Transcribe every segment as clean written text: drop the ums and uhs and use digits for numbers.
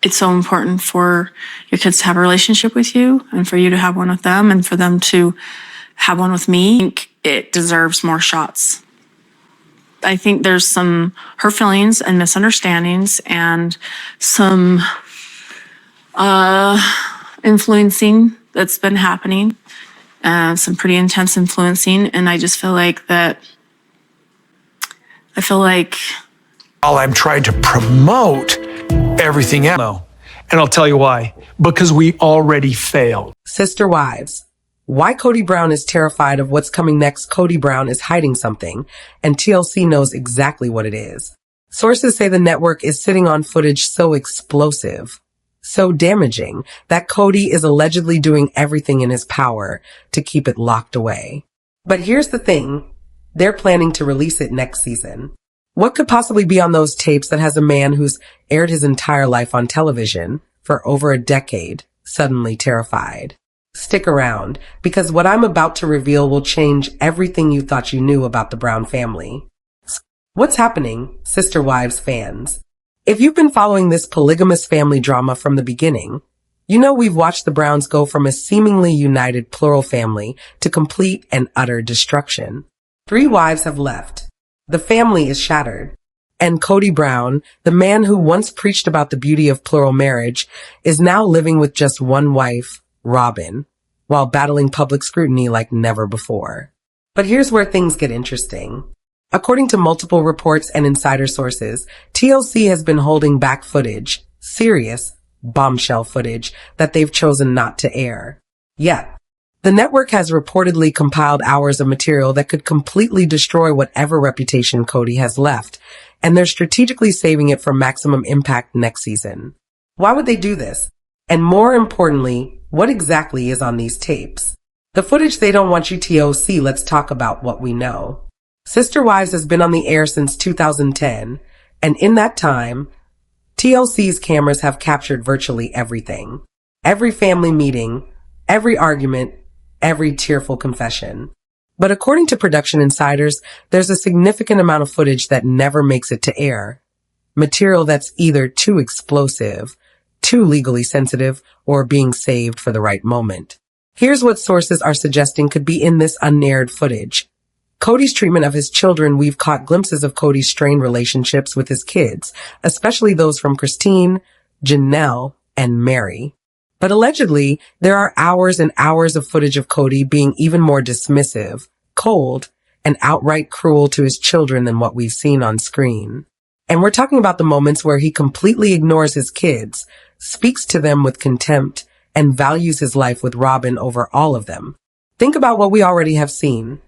it's so important for your kids to have a relationship with you and for you to have one with them and for them to have one with me. I think it deserves more shots. I think there's some hurt feelings and misunderstandings and some influencing that's been happening, some pretty intense influencing. And I just feel like while I'm trying to promote everything else, and I'll tell you why, because we already failed. Sister Wives. Why Kody Brown is terrified of what's coming next. Kody Brown is hiding something, and TLC knows exactly what it is. Sources say the network is sitting on footage so explosive, so damaging, that Kody is allegedly doing everything in his power to keep it locked away. But here's the thing. They're planning to release it next season. What could possibly be on those tapes that has a man who's aired his entire life on television for over a decade suddenly terrified? Stick around, because what I'm about to reveal will change everything you thought you knew about the Brown family. What's happening, Sister Wives fans? If you've been following this polygamous family drama from the beginning, you know we've watched the Browns go from a seemingly united plural family to complete and utter destruction. 3 wives have left. The family is shattered. And Kody Brown, the man who once preached about the beauty of plural marriage, is now living with just one wife, Robyn, while battling public scrutiny like never before. But here's where things get interesting. According to multiple reports and insider sources, TLC has been holding back footage, serious bombshell footage, that they've chosen not to air. Yet, the network has reportedly compiled hours of material that could completely destroy whatever reputation Kody has left, and they're strategically saving it for maximum impact next season. Why would they do this? And more importantly, what exactly is on these tapes? The footage they don't want you to see. Let's talk about what we know. Sister Wives has been on the air since 2010, and in that time, TLC's cameras have captured virtually everything. Every family meeting, every argument, every tearful confession. But according to production insiders, there's a significant amount of footage that never makes it to air. Material that's either too explosive, too legally sensitive, or being saved for the right moment. Here's what sources are suggesting could be in this unaired footage. Kody's treatment of his children. We've caught glimpses of Kody's strained relationships with his kids, especially those from Christine, Janelle, and Meri. But allegedly, there are hours and hours of footage of Kody being even more dismissive, cold, and outright cruel to his children than what we've seen on screen. And we're talking about the moments where he completely ignores his kids, speaks to them with contempt, and values his life with Robyn over all of them. Think about what we already have seen.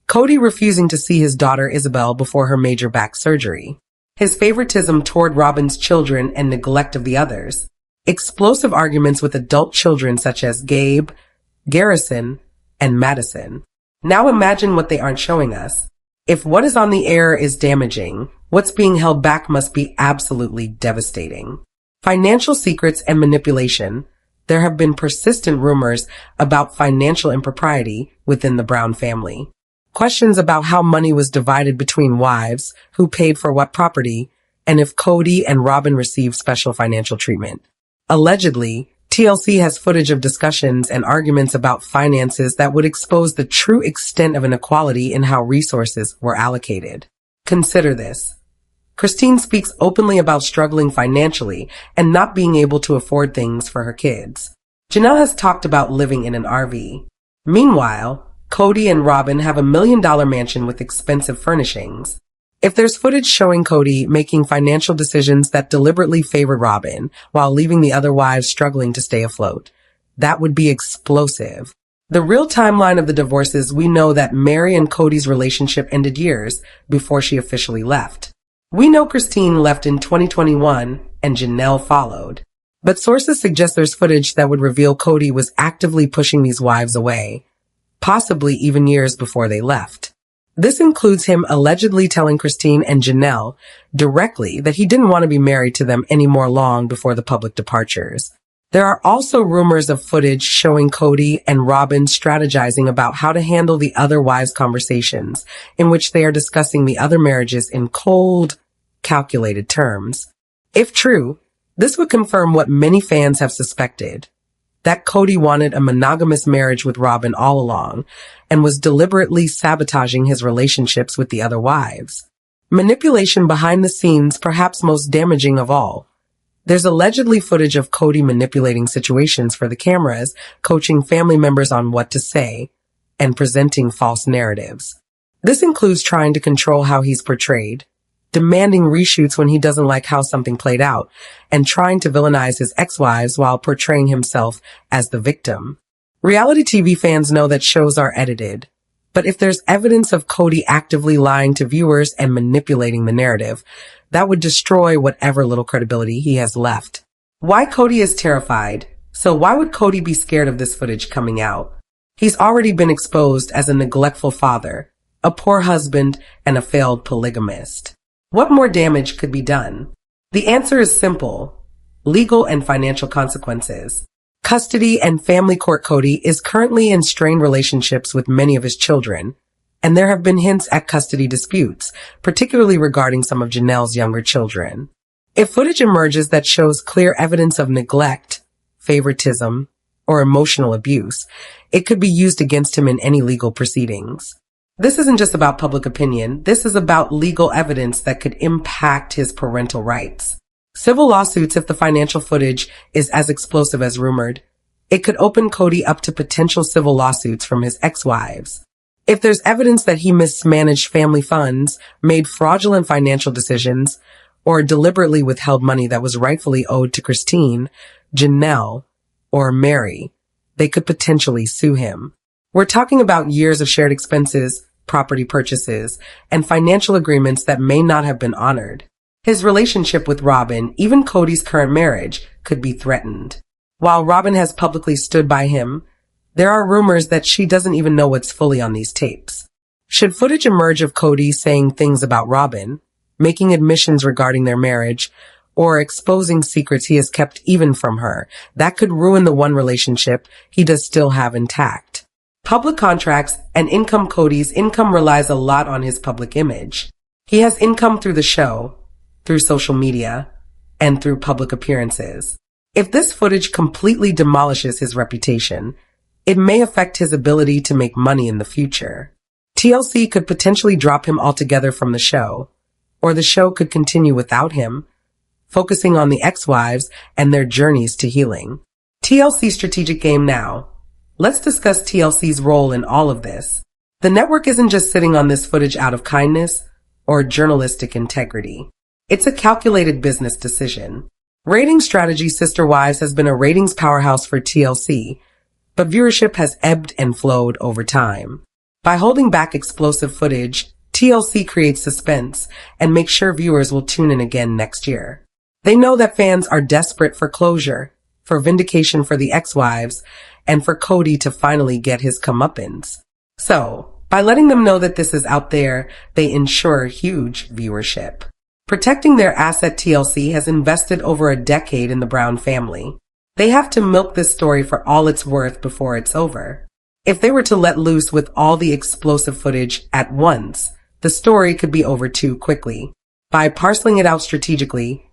Kody refusing to see his daughter Isabel before her major back surgery. His favoritism toward Robyn's children and neglect of the others. Explosive arguments with adult children such as Gabe, Garrison, and Madison. Now imagine what they aren't showing us. If what is on the air is damaging, what's being held back must be absolutely devastating. Financial secrets and manipulation. There have been persistent rumors about financial impropriety within the Brown family. Questions about how money was divided between wives, who paid for what property, and if Kody and Robyn received special financial treatment. Allegedly, TLC has footage of discussions and arguments about finances that would expose the true extent of inequality in how resources were allocated. Consider this. Christine speaks openly about struggling financially and not being able to afford things for her kids. Janelle has talked about living in an RV. Meanwhile, Kody and Robyn have $1 million mansion with expensive furnishings. If there's footage showing Kody making financial decisions that deliberately favor Robyn while leaving the other wives struggling to stay afloat, that would be explosive. The real timeline of the divorces, we know that Meri and Kody's relationship ended years before she officially left. We know Christine left in 2021 and Janelle followed. But sources suggest there's footage that would reveal Kody was actively pushing these wives away, possibly even years before they left. This includes him allegedly telling Christine and Janelle directly that he didn't want to be married to them anymore long before the public departures. There are also rumors of footage showing Kody and Robyn strategizing about how to handle the other wives' conversations, in which they are discussing the other marriages in cold, calculated terms. If true, This would confirm what many fans have suspected, that Kody wanted a monogamous marriage with Robyn all along and was deliberately sabotaging his relationships with the other wives. Manipulation behind the scenes, perhaps most damaging of all. There's allegedly footage of Kody manipulating situations for the cameras, coaching family members on what to say, and presenting false narratives. This includes trying to control how he's portrayed, demanding reshoots when he doesn't like how something played out, and trying to villainize his ex-wives while portraying himself as the victim. Reality TV fans know that shows are edited, but if there's evidence of Kody actively lying to viewers and manipulating the narrative, that would destroy whatever little credibility he has left. Why Kody is terrified? So why would Kody be scared of this footage coming out? He's already been exposed as a neglectful father, a poor husband, and a failed polygamist. What more damage could be done? The answer is simple: legal and financial consequences. Custody and family court. Kody is currently in strained relationships with many of his children, and there have been hints at custody disputes, particularly regarding some of Janelle's younger children. If footage emerges that shows clear evidence of neglect, favoritism, or emotional abuse, it could be used against him in any legal proceedings. This isn't just about public opinion. This is about legal evidence that could impact his parental rights. Civil lawsuits, if the financial footage is as explosive as rumored, it could open Kody up to potential civil lawsuits from his ex-wives. If there's evidence that he mismanaged family funds, made fraudulent financial decisions, or deliberately withheld money that was rightfully owed to Christine, Janelle, or Meri, they could potentially sue him. We're talking about years of shared expenses, property purchases, and financial agreements that may not have been honored. His relationship with Robyn, even Kody's current marriage, could be threatened. While Robyn has publicly stood by him, there are rumors that she doesn't even know what's fully on these tapes. Should footage emerge of Kody saying things about Robyn, making admissions regarding their marriage, or exposing secrets he has kept even from her, that could ruin the one relationship he does still have intact. Public contracts and income. Kody's income relies a lot on his public image. He has income through the show, through social media, and through public appearances. If this footage completely demolishes his reputation, it may affect his ability to make money in the future. TLC could potentially drop him altogether from the show, or the show could continue without him, focusing on the ex-wives and their journeys to healing. TLC strategic game now. Let's discuss TLC's role in all of this. The network isn't just sitting on this footage out of kindness or journalistic integrity. It's a calculated business decision. Rating strategy. Sister Wives has been a ratings powerhouse for TLC, but viewership has ebbed and flowed over time. By holding back explosive footage, TLC creates suspense and makes sure viewers will tune in again next year. They know that fans are desperate for closure, for vindication for the ex-wives, and for Kody to finally get his comeuppance. So, by letting them know that this is out there, they ensure huge viewership. Protecting their asset. TLC has invested over a decade in the Brown family. They have to milk this story for all it's worth before it's over. If they were to let loose with all the explosive footage at once, the story could be over too quickly. By parceling it out strategically,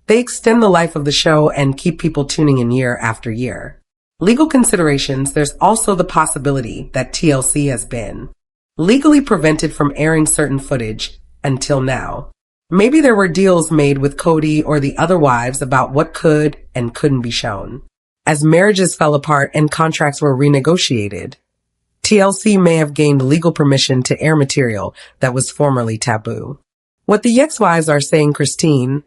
they extend the life of the show and keep people tuning in year after year. Legal considerations. There's also the possibility that TLC has been legally prevented from airing certain footage until now. Maybe there were deals made with Kody or the other wives about what could and couldn't be shown. As marriages fell apart and contracts were renegotiated, TLC may have gained legal permission to air material that was formerly taboo. What the ex-wives are saying, Christine,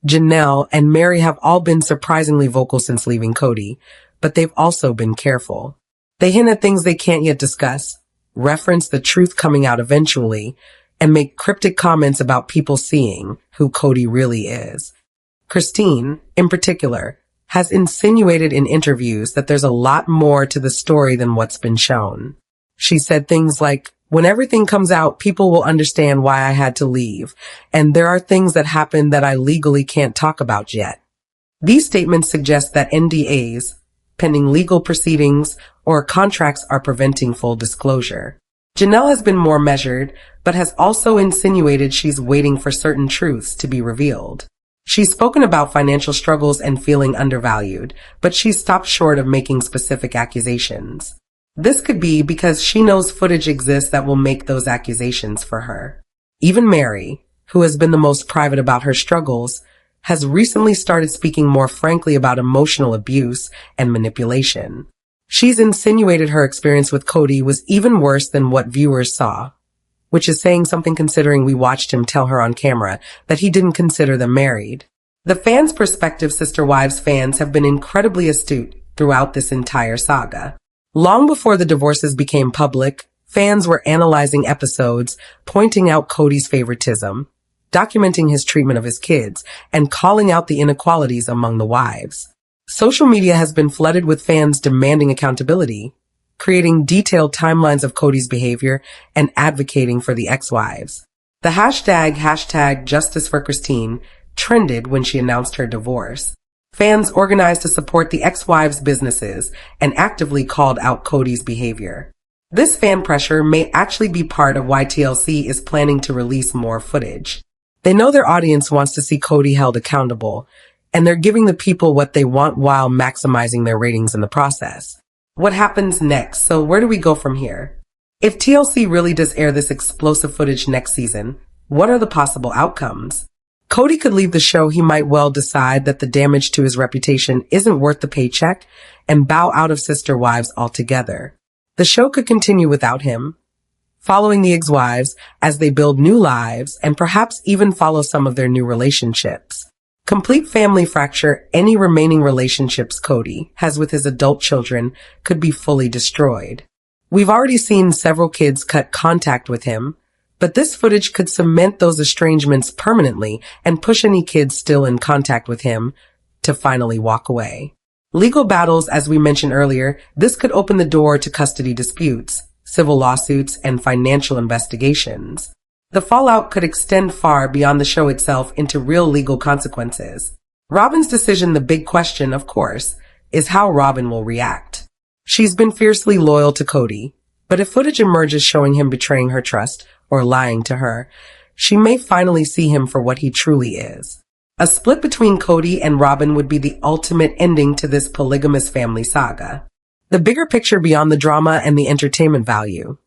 Janelle, and Meri have all been surprisingly vocal since leaving Kody, but they've also been careful. They hint at things they can't yet discuss, reference the truth coming out eventually, and make cryptic comments about people seeing who Kody really is. Christine, in particular, has insinuated in interviews that there's a lot more to the story than what's been shown. She said things like, "When everything comes out, people will understand why I had to leave, and there are things that happened that I legally can't talk about yet." These statements suggest that NDAs, pending legal proceedings, or contracts are preventing full disclosure. Janelle has been more measured, but has also insinuated she's waiting for certain truths to be revealed. She's spoken about financial struggles and feeling undervalued, but she's stopped short of making specific accusations. This could be because she knows footage exists that will make those accusations for her. Even Meri, who has been the most private about her struggles, has recently started speaking more frankly about emotional abuse and manipulation. She's insinuated her experience with Kody was even worse than what viewers saw, which is saying something considering we watched him tell her on camera that he didn't consider them married. The fans' perspective Sister Wives fans have been incredibly astute throughout this entire saga. Long before the divorces became public, fans were analyzing episodes, pointing out Kody's favoritism, documenting his treatment of his kids, and calling out the inequalities among the wives. Social media has been flooded with fans demanding accountability, creating detailed timelines of Kody's behavior and advocating for the ex-wives. The hashtag Justice for Christine trended when she announced her divorce. Fans organized to support the ex-wives' businesses and actively called out Kody's behavior. This fan pressure may actually be part of why TLC is planning to release more footage. They know their audience wants to see Kody held accountable, and they're giving the people what they want while maximizing their ratings in the process. What happens next? So where do we go from here? If TLC really does air this explosive footage next season, what are the possible outcomes? Kody could leave the show. He might well decide that the damage to his reputation isn't worth the paycheck and bow out of Sister Wives altogether. The show could continue without him, following the ex-wives as they build new lives and perhaps even follow some of their new relationships. Complete family fracture. Any remaining relationships Kody has with his adult children could be fully destroyed. We've already seen several kids cut contact with him, but this footage could cement those estrangements permanently and push any kids still in contact with him to finally walk away. Legal battles, as we mentioned earlier, this could open the door to custody disputes, civil lawsuits, and financial investigations. The fallout could extend far beyond the show itself into real legal consequences. Robyn's decision, the big question, of course, is how Robyn will react. She's been fiercely loyal to Kody, but if footage emerges showing him betraying her trust or lying to her, she may finally see him for what he truly is. A split between Kody and Robyn would be the ultimate ending to this polygamous family saga. The bigger picture beyond the drama and the entertainment value.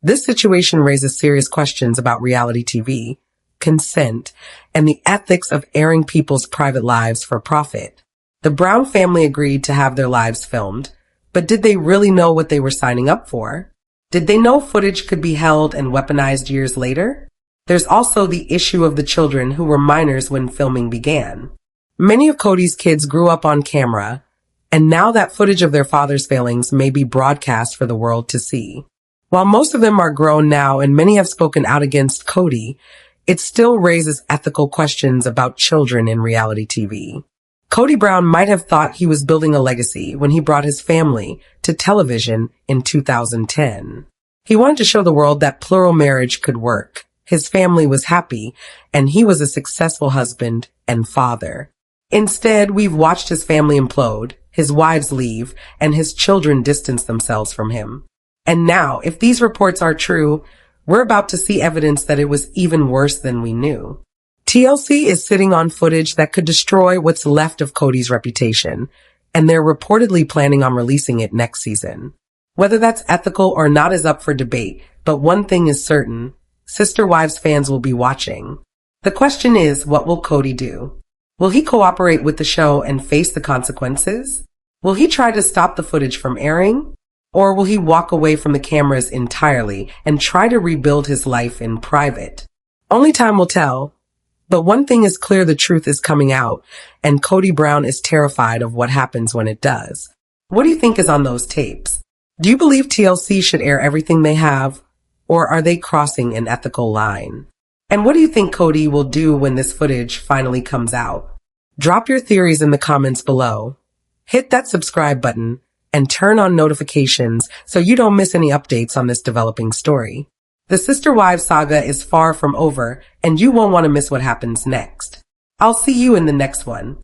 This situation raises serious questions about reality TV, consent, and the ethics of airing people's private lives for profit. The Brown family agreed to have their lives filmed, but did they really know what they were signing up for? Did they know footage could be held and weaponized years later? There's also the issue of the children who were minors when filming began. Many of Kody's kids grew up on camera, and now that footage of their father's failings may be broadcast for the world to see. While most of them are grown now and many have spoken out against Kody, it still raises ethical questions about children in reality TV. Kody Brown might have thought he was building a legacy when he brought his family to television in 2010. He wanted to show the world that plural marriage could work. His family was happy, and he was a successful husband and father. Instead, we've watched his family implode, his wives leave, and his children distance themselves from him. And now, if these reports are true, we're about to see evidence that it was even worse than we knew. TLC is sitting on footage that could destroy what's left of Kody's reputation, and they're reportedly planning on releasing it next season. Whether that's ethical or not is up for debate, but one thing is certain, Sister Wives fans will be watching. The question is, what will Kody do? Will he cooperate with the show and face the consequences? Will he try to stop the footage from airing? Or will he walk away from the cameras entirely and try to rebuild his life in private? Only time will tell. But one thing is clear, the truth is coming out, and Kody Brown is terrified of what happens when it does. What do you think is on those tapes? Do you believe TLC should air everything they have, or are they crossing an ethical line? And what do you think Kody will do when this footage finally comes out? Drop your theories in the comments below. Hit that subscribe button and turn on notifications so you don't miss any updates on this developing story. The Sister Wives saga is far from over, and you won't want to miss what happens next. I'll see you in the next one.